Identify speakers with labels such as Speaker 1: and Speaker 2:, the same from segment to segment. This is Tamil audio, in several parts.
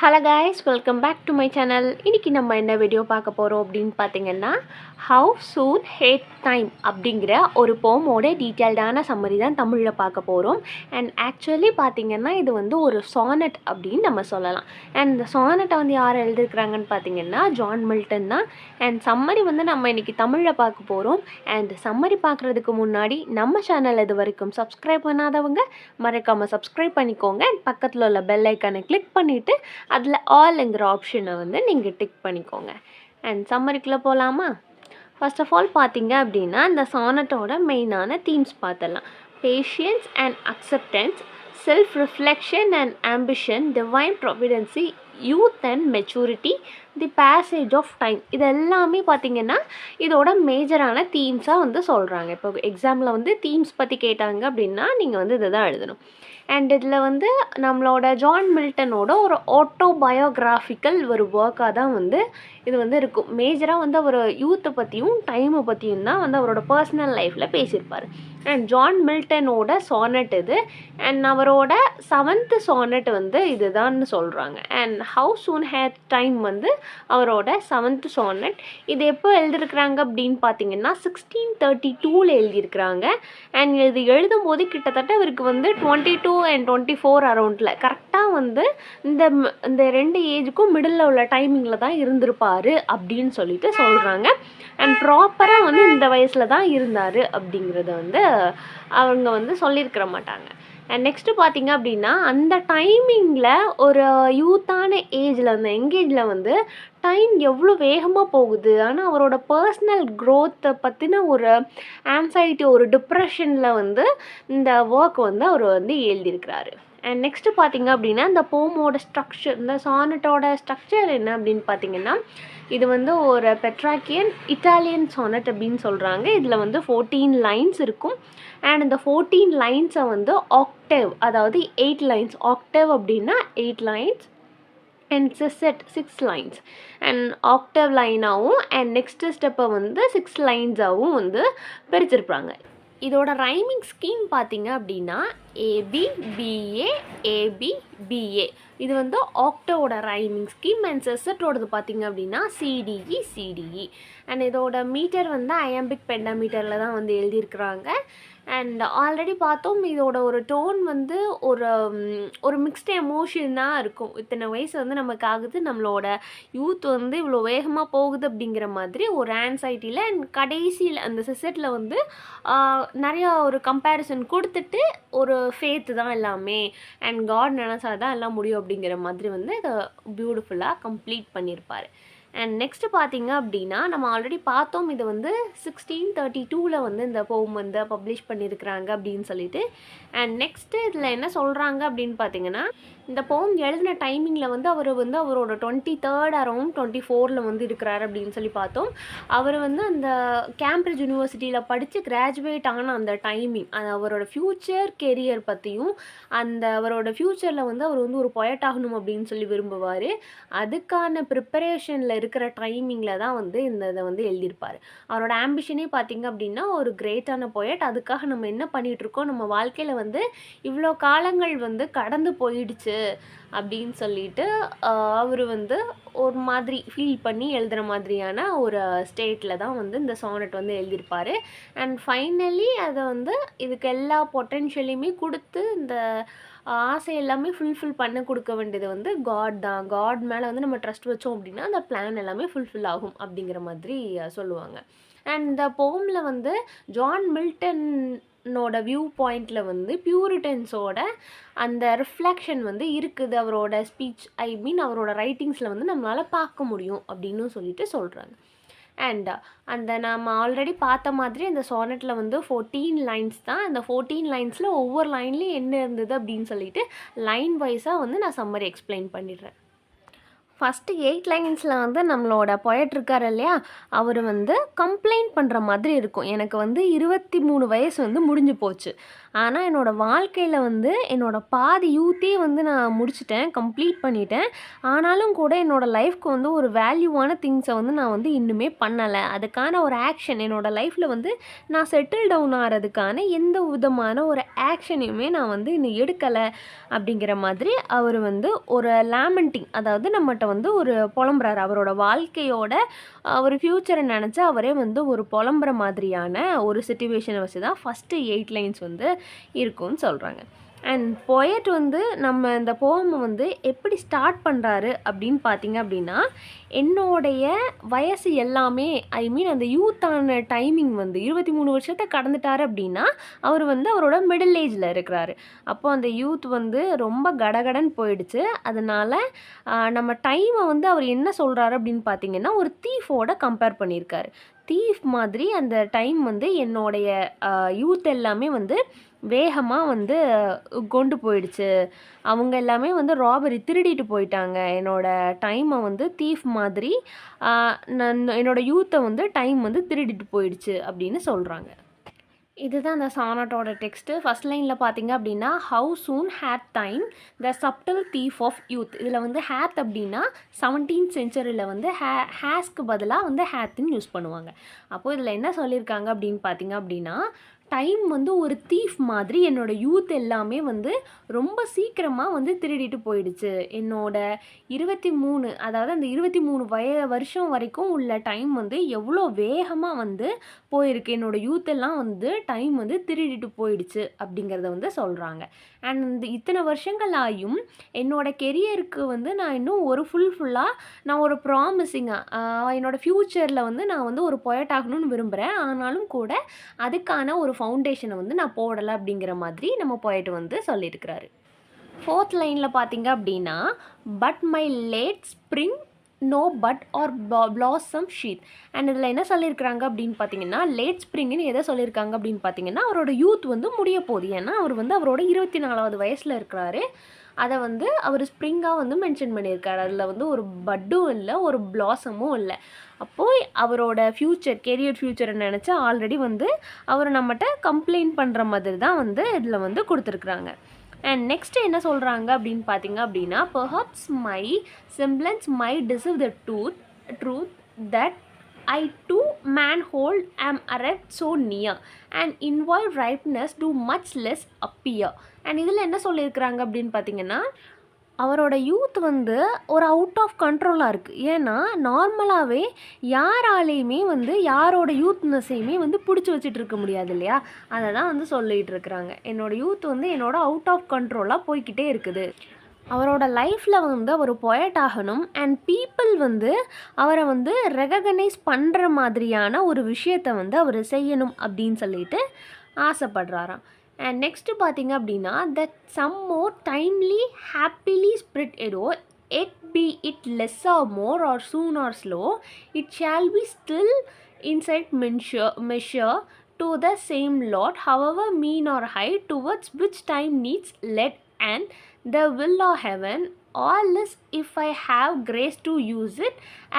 Speaker 1: Hello guys, welcome back to my channel. இன்றைக்கி நம்ம என்ன வீடியோ பார்க்க போகிறோம் அப்படின்னு பார்த்தீங்கன்னா, ஹவ் சூன் ஹேட் டைம் அப்படிங்கிற ஒரு போமோட டீட்டெயில்டான சம்மரி தான் தமிழில் பார்க்க போகிறோம். அண்ட் ஆக்சுவலி பார்த்திங்கன்னா இது வந்து ஒரு சானட் அப்படின்னு நம்ம சொல்லலாம். அண்ட் இந்த சானட்டை வந்து யார் எழுதியிருக்கிறாங்கன்னு பார்த்தீங்கன்னா ஜான் மில்டன் தான். அண்ட் சம்மரி வந்து நம்ம இன்றைக்கி தமிழில் பார்க்க போகிறோம். அண்ட் சம்மரி பார்க்குறதுக்கு முன்னாடி நம்ம சேனல் இது வரைக்கும் சப்ஸ்கிரைப் பண்ணாதவங்க மறக்காமல் சப்ஸ்கிரைப் பண்ணிக்கோங்க. அண்ட் பக்கத்தில் உள்ள பெல் ஐக்கானை கிளிக் பண்ணிவிட்டு அதில் ஆல்ங்கிற ஆப்ஷனை வந்து நீங்கள் டிக் பண்ணிக்கோங்க. அண்ட் சம்மரிக்குள்ளே போகலாமா? ஃபர்ஸ்ட் ஆஃப் ஆல் பார்த்தீங்க அப்படின்னா இந்த சானட்டோட மெயினான தீம்ஸ் பார்த்துடலாம். Patience and acceptance, self reflection and ambition, divine providence, youth and maturity, the passage of time. இது எல்லாமே பார்த்திங்கன்னா இதோட மேஜரான தீம்ஸாக வந்து சொல்கிறாங்க. இப்போ எக்ஸாமில் வந்து தீம்ஸ் பற்றி கேட்டாங்க அப்படின்னா நீங்கள் வந்து இதை தான் எழுதணும். அண்ட் இதில் வந்து நம்மளோட ஜான் மில்டனோட ஒரு ஆட்டோபயோகிராஃபிக்கல் ஒரு ஒர்க்காக தான் வந்து இது வந்து இருக்கும். மேஜராக வந்து அவர் யூத்தை பற்றியும் டைமை பற்றியும் தான் வந்து அவரோட பர்சனல் லைஃப்பில் பேசியிருப்பார். அண்ட் ஜான் மில்டனோட சானட் இது. அண்ட் அவரோட 7th சானட் வந்து இதுதான்னு சொல்கிறாங்க. And how soon hath time வந்து அவரோட 7th சானட். இது எப்போ எழுதியிருக்கிறாங்க அப்படின்னு பார்த்தீங்கன்னா 1632 எழுதியிருக்கிறாங்க. அண்ட் இது எழுதும் போது கிட்டத்தட்ட இவருக்கு வந்து 22 and 24 அரௌண்டில் கரெக்டாக வந்து இந்த 2 ஏஜுக்கும் மிடில் உள்ள டைமிங்கில் தான் இருந்திருப்பார் அப்படின்னு சொல்லிட்டு சொல்கிறாங்க. அண்ட் ப்ராப்பராக வந்து இந்த வயசில் தான் இருந்தார் அப்படிங்கிறத வந்து அவங்க வந்து சொல்லியிருக்கிற மாட்டாங்க. அண்ட் நெக்ஸ்ட்டு பார்த்திங்க அப்படின்னா அந்த டைமிங்கில் ஒரு யூத்தான ஏஜில் அந்த எங்கேஜில் வந்து டைம் எவ்வளோ வேகமாக போகுது. ஆனால் அவரோட பர்சனல் க்ரோத்தை பற்றின ஒரு ஆன்சைட்டி, ஒரு டிப்ரெஷனில் வந்து இந்த ஒர்க் வந்து அவர் வந்து எழுதியிருக்கிறாரு. அண்ட் நெக்ஸ்ட்டு பார்த்திங்க அப்படின்னா இந்த போமோட ஸ்ட்ரக்சர், இந்த சானட்டோட ஸ்ட்ரக்சர் என்ன அப்படின்னு பார்த்திங்கன்னா இது வந்து ஒரு பெட்ராக்கியன் இட்டாலியன் சானட் அப்படின்னு சொல்கிறாங்க. இதில் வந்து 14 லைன்ஸ் இருக்கும். அண்ட் இந்த 14 லைன்ஸை வந்து ஆக்டேவ், அதாவது 8 லைன்ஸ், ஆக்டேவ் அப்படின்னா 8 lines and sestet 6 lines and octave லைனாகவும் அண்ட் நெக்ஸ்ட்டு ஸ்டெப்பை வந்து 6 லைன்ஸாகவும் வந்து பிரிச்சிருப்பாங்க. இதோட ரைமிங் ஸ்கீம் பார்த்தீங்க அப்படின்னா ஏபி பிஏ ஏபி பிஏ. இது வந்து ஆக்டோவோட ரைமிங் ஸ்கீம். அண்ட் செசட்டோடது பார்த்தீங்க அப்படின்னா சிடிஇ சிடிஇ. அண்ட் இதோட மீட்டர் வந்து அயம்பிக் பெண்டாமீட்டரில் தான் வந்து எழுதியிருக்கிறாங்க. அண்ட் ஆல்ரெடி பார்த்தோம் இதோட ஒரு டோன் வந்து ஒரு மிக்ஸ்டு எமோஷன் தான் இருக்கும். இத்தனை வயசு வந்து நமக்கு ஆகுது, நம்மளோட யூத் வந்து இவ்வளோ வேகமாக போகுது அப்படிங்கிற மாதிரி ஒரு ஆன்சைட்டியில். அண்ட் கடைசியில் அந்த செசட்டில் வந்து நிறையா ஒரு கம்பேரிசன் கொடுத்துட்டு ஒரு ஃபேத்து தான் எல்லாமே, அண்ட் காட் நினச்சா தான் எல்லாம் முடியும் அப்படிங்கிற மாதிரி வந்து இதை பியூட்டிஃபுல்லாக கம்ப்ளீட் பண்ணியிருப்பார். அண்ட் நெக்ஸ்ட்டு பார்த்தீங்க அப்படின்னா நம்ம ஆல்ரெடி பார்த்தோம் இது வந்து 1632 வந்து இந்த போம் வந்து பப்ளிஷ் பண்ணியிருக்கிறாங்க அப்படின்னு சொல்லிட்டு. அண்ட் நெக்ஸ்ட்டு இதில் என்ன சொல்கிறாங்க அப்படின்னு பார்த்தீங்கன்னா இந்த போம் எழுதின டைமிங்கில் வந்து அவர் வந்து அவரோட 23rd அரௌண்ட் 24 வந்து இருக்கிறார் அப்படின்னு சொல்லி பார்த்தோம். அவர் வந்து அந்த கேம்பிரிட்ஜ் யூனிவர்சிட்டியில் படித்து கிராஜுவேட் ஆன அந்த டைமிங், அது அவரோட ஃப்யூச்சர் கெரியர் பற்றியும் அந்த அவரோட ஃப்யூச்சரில் வந்து அவர் வந்து ஒரு பொயட் ஆகணும் அப்படின்னு சொல்லி விரும்புவார். அதுக்கான ப்ரிப்பரேஷனில் இருக்கிற டைமிங்கில் தான் வந்து இந்த இதை வந்து எழுதியிருப்பார். அவரோட ஆம்பிஷனே பார்த்திங்க அப்படின்னா ஒரு கிரேட்டான பொயட். அதுக்காக நம்ம என்ன பண்ணிகிட்ருக்கோம், நம்ம வாழ்க்கையில் வந்து இவ்வளோ காலங்கள் வந்து கடந்து போயிடுச்சு அப்படின்னு சொல்லிட்டு அவர் வந்து ஒரு மாதிரி ஃபீல் பண்ணி எழுதுகிற மாதிரியான ஒரு ஸ்டேட்டில் தான் வந்து இந்த சானட் வந்து எழுதியிருப்பார். அண்ட் ஃபைனலி அதை வந்து இதுக்கு எல்லா பொட்டென்ஷியலையுமே கொடுத்து இந்த ஆசை எல்லாமே ஃபுல்ஃபில் பண்ண கொடுக்க வேண்டியது வந்து காட் தான். காட் மேலே வந்து நம்ம ட்ரஸ்ட் வச்சோம் அப்படின்னா அந்த பிளான் எல்லாமே ஃபுல்ஃபில் ஆகும் அப்படிங்கிற மாதிரி சொல்லுவாங்க. அண்ட் இந்த போமில் வந்து ஜான் மில்டனோட வியூ பாயிண்டில் வந்து பியூரிட்டன்ஸோட அந்த ரிஃப்ளெக்ஷன் வந்து இருக்குது அவரோட ஸ்பீச், அவரோட ரைட்டிங்ஸில் வந்து நம்மளால் பார்க்க முடியும் அப்படின்னு சொல்லிட்டு சொல்கிறாங்க. அண்ட் அந்த நம்ம ஆல்ரெடி பார்த்த மாதிரி அந்த சானட்டில் வந்து 14 லைன்ஸ் தான். அந்த 14 லைன்ஸில் ஒவ்வொரு லைன்லேயும் என்ன இருந்தது அப்படின்னு சொல்லிட்டு லைன் வைஸாக வந்து நான் சம்மரி எக்ஸ்பிளைன் பண்ணிடுறேன். ஃபஸ்ட்டு 8 லைன்ஸில் வந்து நம்மளோட பொயட் இருக்கார் இல்லையா, அவர் வந்து கம்ப்ளைண்ட் பண்ணுற மாதிரி இருக்கும். எனக்கு வந்து 23 வயசு வந்து முடிஞ்சு போச்சு, ஆனால் என்னோடய வாழ்க்கையில் வந்து என்னோடய பாதி யூத்தே வந்து நான் முடிச்சிட்டேன், கம்ப்ளீட் பண்ணிட்டேன். ஆனாலும் கூட என்னோடய லைஃப்க்கு வந்து ஒரு வேல்யூவான திங்ஸை வந்து நான் வந்து இன்னுமே பண்ணலை. அதுக்கான ஒரு ஆக்ஷன் என்னோடய லைஃப்பில் வந்து நான் செட்டில் டவுன் ஆகிறதுக்கான எந்த விதமான ஒரு ஆக்ஷனையுமே நான் வந்து இன்னும் எடுக்கலை அப்படிங்கிற மாதிரி அவர் வந்து ஒரு லேமெண்டிங், அதாவது நம்மகிட்ட வந்து ஒரு புலம்புறாரு. அவரோட வாழ்க்கையோட ஒரு ஃப்யூச்சரை நினச்சி அவரே வந்து ஒரு புலம்புற மாதிரியான ஒரு சிச்சுவேஷனை வச்சு தான் ஃபஸ்ட்டு 8 லைன்ஸ் வந்து இருக்கும்னு சொல்கிறாங்க. அண்ட் பொயட் வந்து நம்ம இந்த போமை வந்து எப்படி ஸ்டார்ட் பண்ணுறாரு அப்படின்னு பார்த்தீங்க அப்படின்னா, என்னோடைய வயசு எல்லாமே அந்த யூத்தான டைமிங் வந்து 23 வருஷத்தை கடந்துட்டார் அப்படின்னா அவர் வந்து அவரோட மிடில் ஏஜில் இருக்கிறாரு. அப்போது அந்த யூத் வந்து ரொம்ப கடகடன் போயிடுச்சு. அதனால் நம்ம டைமை வந்து அவர் என்ன சொல்கிறாரு அப்படின்னு பார்த்தீங்கன்னா, ஒரு தீஃபோட கம்பேர் பண்ணியிருக்காரு. தீஃப் மாதிரி அந்த டைம் வந்து என்னோடைய யூத் எல்லாமே வந்து வேகமாக வந்து கொண்டு போயிடுச்சு. அவங்க எல்லாமே வந்து ராபரி திருடிட்டு போயிட்டாங்க. என்னோடய டைமை வந்து தீஃப் மாதிரி என்னோடய யூத்தை வந்து டைம் வந்து திருடிட்டு போயிடுச்சு அப்படின்னு சொல்கிறாங்க. இதுதான் அந்த சானட்டோட டெக்ஸ்ட்டு. ஃபஸ்ட் லைனில் பார்த்தீங்க அப்படின்னா, how soon hath time the subtle thief of youth. இதில் வந்து ஹேத் அப்படின்னா 17th செஞ்சுரியில் வந்து ஹேஸ்க்கு பதிலாக வந்து ஹேத்துன்னு யூஸ் பண்ணுவாங்க. அப்போது இதில் என்ன சொல்லியிருக்காங்க அப்படின்னு பார்த்தீங்க அப்படின்னா, டைம் வந்து ஒரு தீஃப் மாதிரி என்னோடய யூத் எல்லாமே வந்து ரொம்ப சீக்கிரமாக வந்து திருடிட்டு போயிடுச்சு. என்னோட 23, அதாவது அந்த 23 வருஷம் வரைக்கும் உள்ள டைம் வந்து எவ்வளோ வேகமாக வந்து போயிருக்கு. என்னோடய யூத் எல்லாம் வந்து டைம் வந்து திருடிட்டு போயிடுச்சு அப்படிங்கிறத வந்து சொல்கிறாங்க. அண்ட் இத்தனை வருஷங்கள் ஆயும் என்னோடய கெரியருக்கு வந்து நான் இன்னும் ஒரு ஃபுல்லாக நான் ஒரு ப்ராமிசிங்காக என்னோடய ஃப்யூச்சரில் வந்து நான் வந்து ஒரு பொயட் ஆகணும்னு விரும்புகிறேன். ஆனாலும் கூட அதுக்கான ஒரு ஃபவுண்டேஷனை வந்து நான் போடலை அப்படிங்கிற மாதிரி நம்ம பொயட் வந்து சொல்லியிருக்கிறாரு. 4th லைனில் பார்த்தீங்க அப்படின்னா, but my late spring no bud or blossom shew'th. And இதில் என்ன சொல்லியிருக்கிறாங்க அப்படின்னு பார்த்தீங்கன்னா, லேட் ஸ்ப்ரிங்னு எதை சொல்லியிருக்காங்க அப்படின்னு பார்த்தீங்கன்னா, அவரோட யூத் வந்து முடிய போகுது. ஏன்னா அவர் வந்து அவரோட 24வது வயசில் இருக்கிறாரு. அதை வந்து அவர் ஸ்ப்ரிங்காக வந்து மென்ஷன் பண்ணியிருக்காரு. அதில் வந்து ஒரு பட்டும் இல்லை, ஒரு பிளாசமும் இல்லை. அப்போது அவரோட கெரியர் ஃப்யூச்சரை நினச்சி ஆல்ரெடி வந்து அவர் நம்மகிட்ட கம்ப்ளைண்ட் பண்ணுற மாதிரி தான் வந்து இதில் வந்து கொடுத்துருக்குறாங்க. அண்ட் நெக்ஸ்ட்டு என்ன சொல்கிறாங்க அப்படின்னு பார்த்தீங்க அப்படின்னா, perhaps my semblance might deceive the truth that I too manhold am arrived so near and involved ripeness do much less appear. And இதில் என்ன சொல்லியிருக்கிறாங்க அப்படின்னு பார்த்தீங்கன்னா, அவரோட யூத் வந்து ஒரு அவுட் ஆஃப் கண்ட்ரோலாக இருக்குது. ஏன்னா நார்மலாகவே யாராலையுமே வந்து யாரோட யூத்னஸையுமே வந்து பிடிச்சி வச்சுட்டு இருக்க முடியாது இல்லையா? அதை தான் வந்து சொல்லிகிட்டு இருக்கிறாங்க. என்னோடய யூத் வந்து அவுட் ஆஃப் கண்ட்ரோலாக போய்கிட்டே இருக்குது. அவரோட லைஃப்பில் வந்து அவர் பொயட் ஆகணும் அண்ட் பீப்புள் வந்து அவரை வந்து ரெகக்னைஸ் பண்ணுற மாதிரியான ஒரு விஷயத்தை வந்து அவர் செய்யணும் அப்படின்னு சொல்லிட்டு ஆசைப்படுறாராம். அண்ட் நெக்ஸ்ட்டு பார்த்தீங்க அப்படின்னா, that some more timely happily spirit endueth be it less or more or soon or slow it shall be still inside measure to the same lot, however mean or high, towards which time needs led and the will of heaven. All is if I have grace to use it,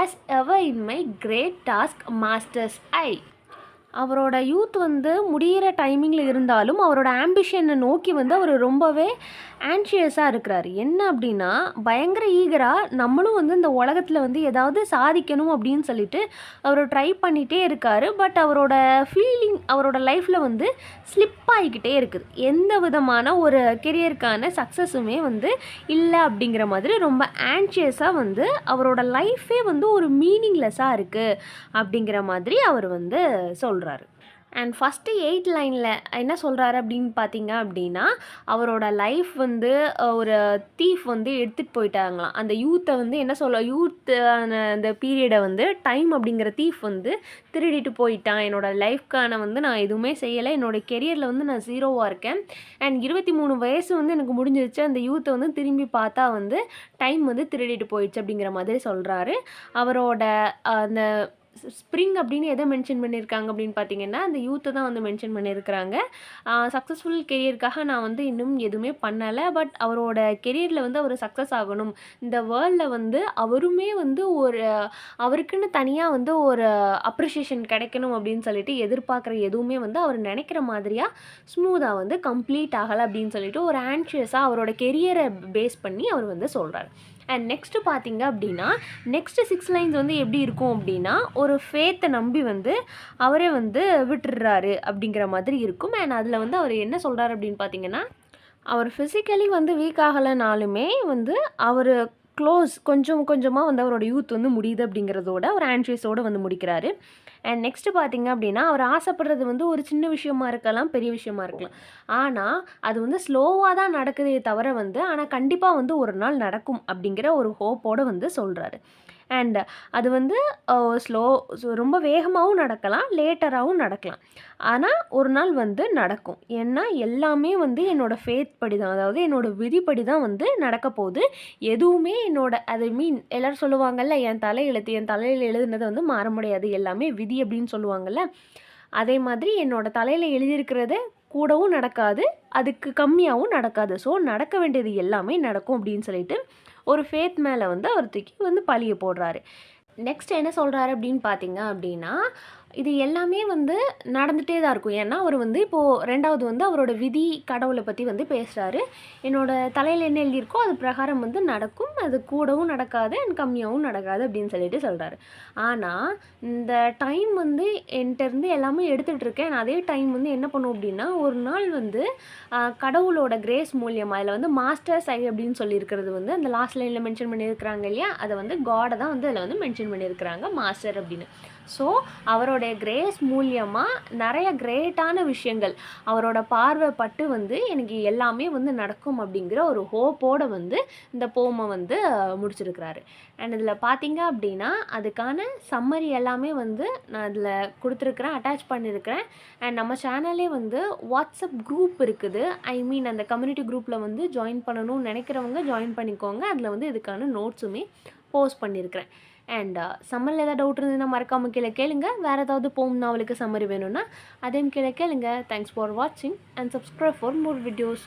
Speaker 1: as ever in my great task masters I. அவரோட யூத் வந்து முடிகிற டைமிங்கில் இருந்தாலும் அவரோட ஆம்பிஷனை நோக்கி வந்து அவர் ரொம்பவே ஆன்ஷியஸாக இருக்கிறாரு. என்ன அப்படின்னா, பயங்கர ஈகராக நம்மளும் வந்து இந்த உலகத்தில் வந்து ஏதாவது சாதிக்கணும் அப்படின்னு சொல்லிட்டு அவர் ட்ரை பண்ணிகிட்டே இருக்கார். பட் அவரோட ஃபீலிங் அவரோட லைஃப்பில் வந்து ஸ்லிப் ஆகிக்கிட்டே இருக்குது. எந்த விதமான ஒரு கெரியருக்கான சக்ஸஸுமே வந்து இல்லை அப்படிங்கிற மாதிரி ரொம்ப ஆன்ஷியஸாக வந்து அவரோட லைஃபே வந்து ஒரு மீனிங்லெஸ்ஸாக இருக்குது அப்படிங்கிற மாதிரி அவர் வந்து சொல்கிறாரு. அண்ட் ஃபஸ்ட்டு 8 லைனில் என்ன சொல்கிறாரு அப்படின்னு பார்த்தீங்க அப்படின்னா, அவரோட லைஃப் வந்து ஒரு தீஃப் வந்து எடுத்துகிட்டு போயிட்டாங்களாம். அந்த யூத்தை வந்து அந்த பீரியடை வந்து டைம் அப்படிங்கிற தீஃப் வந்து திருடிட்டு போயிட்டான். என்னோடய லைஃப்க்கான வந்து நான் எதுவுமே செய்யலை. என்னோடய கெரியரில் வந்து நான் 0வாக இருக்கேன். அண்ட் 23 வயசு வந்து எனக்கு முடிஞ்சிருச்சு. அந்த யூத்தை வந்து திரும்பி பார்த்தா வந்து டைம் வந்து திருடிட்டு போயிடுச்சு அப்படிங்கிற மாதிரி சொல்கிறாரு. அவரோட அந்த ஸ்ப்ரிங் அப்படின்னு எதை மென்ஷன் பண்ணியிருக்காங்க அப்படின்னு பார்த்தீங்கன்னா, அந்த யூத்தை தான் வந்து மென்ஷன் பண்ணியிருக்கிறாங்க. சக்ஸஸ்ஃபுல் கெரியருக்காக நான் வந்து இன்னும் எதுவுமே பண்ணல. பட் அவரோட கெரியரில் வந்து அவர் சக்ஸஸ் ஆகணும். இந்த வேர்ல்டில் வந்து அவருமே வந்து அவருக்குன்னு தனியா வந்து ஒரு அப்ரிசியேஷன் கிடைக்கணும் அப்படின்னு சொல்லிட்டு எதிர்பார்க்குற எதுவுமே வந்து அவர் நினைக்கிற மாதிரியா ஸ்மூத்தா வந்து கம்ப்ளீட் ஆகலை அப்படின்னு சொல்லிட்டு ஒரு ஆன்ஷியஸாக அவரோட கெரியரை பேஸ் பண்ணி அவர் வந்து சொல்கிறார். அண்ட் நெக்ஸ்ட்டு பார்த்தீங்க அப்படின்னா, நெக்ஸ்ட்டு 6 லைன்ஸ் வந்து எப்படி இருக்கும் அப்படின்னா, ஒரு ஃபேத்தை நம்பி வந்து அவரே வந்து விட்டுடுறாரு அப்படிங்கிற மாதிரி இருக்கும். அண்ட் அதில் வந்து அவர் என்ன சொல்கிறார் அப்படின்னு பார்த்தீங்கன்னா, அவர் ஃபிசிக்கலி வந்து வீக் ஆகலைனாலுமே வந்து அவர் கொஞ்சம் கொஞ்சமாக வந்து அவரோட யூத் வந்து முடியுது அப்படிங்கிறதோட ஒரு ஆன்ஷியஸோடு வந்து முடிக்கிறாரு. அண்ட் நெக்ஸ்ட்டு பார்த்தீங்க அப்படின்னா, அவர் ஆசைப்படுறது வந்து ஒரு சின்ன விஷயமா இருக்கலாம், பெரிய விஷயமா இருக்கலாம். ஆனால் அது வந்து ஸ்லோவாக தான் நடக்குதே தவிர வந்து ஆனால் கண்டிப்பாக வந்து ஒரு நாள் நடக்கும் அப்படிங்கிற ஒரு ஹோப்போடு வந்து சொல்கிறாரு. அண்ட் அது வந்து ரொம்ப வேகமாகவும் நடக்கலாம், லேட்டராகவும் நடக்கலாம். ஆனால் ஒரு நாள் வந்து நடக்கும். ஏன்னா எல்லாமே வந்து என்னோடய ஃபேத் படி தான், அதாவது என்னோடய விதிப்படி தான் வந்து நடக்க போகுது. எதுவுமே எல்லோரும் சொல்லுவாங்கள்ல, என் தலையில் எழுதுனது வந்து மாற முடியாது, எல்லாமே விதி அப்படின்னு சொல்லுவாங்கள்ல. அதே மாதிரி என்னோடய தலையில் எழுதியிருக்கிறது கூடவும் நடக்காது, அதுக்கு கம்மியாகவும் நடக்காது. ஸோ நடக்க வேண்டியது எல்லாமே நடக்கும் அப்படின்னு சொல்லிட்டு ஒரு ஃபேத் மேலே வந்து அவர் தூக்கி வந்து பழிய போடுறாரு. நெக்ஸ்ட் என்ன சொல்கிறாரு அப்படின்னு பார்த்தீங்க அப்படின்னா, இது எல்லாமே வந்து நடந்துகிட்டே தான் இருக்கும். ஏன்னா அவர் வந்து இப்போது 2வது வந்து அவரோட விதி கடவுளை பற்றி வந்து பேசுகிறாரு. என்னோட தலையில் என்ன எழுதியிருக்கோ அது பிரகாரம் வந்து நடக்கும், அது கூடவும் நடக்காது அண்ட் கம்மியாகவும் நடக்காது அப்படின்னு சொல்லிட்டு சொல்கிறாரு. ஆனால் இந்த டைம் வந்து என்கிட்டருந்து எல்லாமே எடுத்துகிட்ருக்கேன். அதே டைம் வந்து என்ன பண்ணும் அப்படின்னா, ஒரு நாள் வந்து கடவுளோட கிரேஸ் மூலியமாக அதில் வந்து மாஸ்டர் சை அப்படின்னு சொல்லியிருக்கிறது வந்து அந்த லாஸ்ட் லைனில் மென்ஷன் பண்ணியிருக்கிறாங்க இல்லையா, அதை வந்து காடை தான் வந்து அதில் வந்து மென்ஷன் பண்ணியிருக்கிறாங்க மாஸ்டர் அப்படின்னு. ஸோ அவருடைய கிரேஸ் மூலியமாக நிறைய கிரேட்டான விஷயங்கள் அவரோட பார்வை பட்டு வந்து எனக்கு எல்லாமே வந்து நடக்கும் அப்படிங்கிற ஒரு ஹோப்போடு வந்து இந்த போமை வந்து முடிச்சிருக்கிறாரு. அண்ட் இதில் பார்த்தீங்க அப்படின்னா அதுக்கான சம்மரி எல்லாமே வந்து நான் அதில் கொடுத்துருக்குறேன், அட்டாச் பண்ணியிருக்கிறேன். அண்ட் நம்ம சேனல்லே வந்து வாட்ஸ்அப் குரூப் இருக்குது. அந்த கம்யூனிட்டி குரூப்பில் வந்து ஜாயின் பண்ணணும்னு நினைக்கிறவங்க ஜாயின் பண்ணிக்கோங்க. அதில் வந்து இதுக்கான நோட்ஸுமே போஸ்ட் பண்ணியிருக்கிறேன். அண்ட் சம்மரில் ஏதாவது டவுட் இருந்ததுன்னா மறக்காமல் கீழே கேளுங்க. வேறு ஏதாவது போம் நாவலுக்கு சம்மரி வேணும்னா அதையும் கீழே கேளுங்க. தேங்க்ஸ் ஃபார் வாட்சிங் and subscribe for more videos.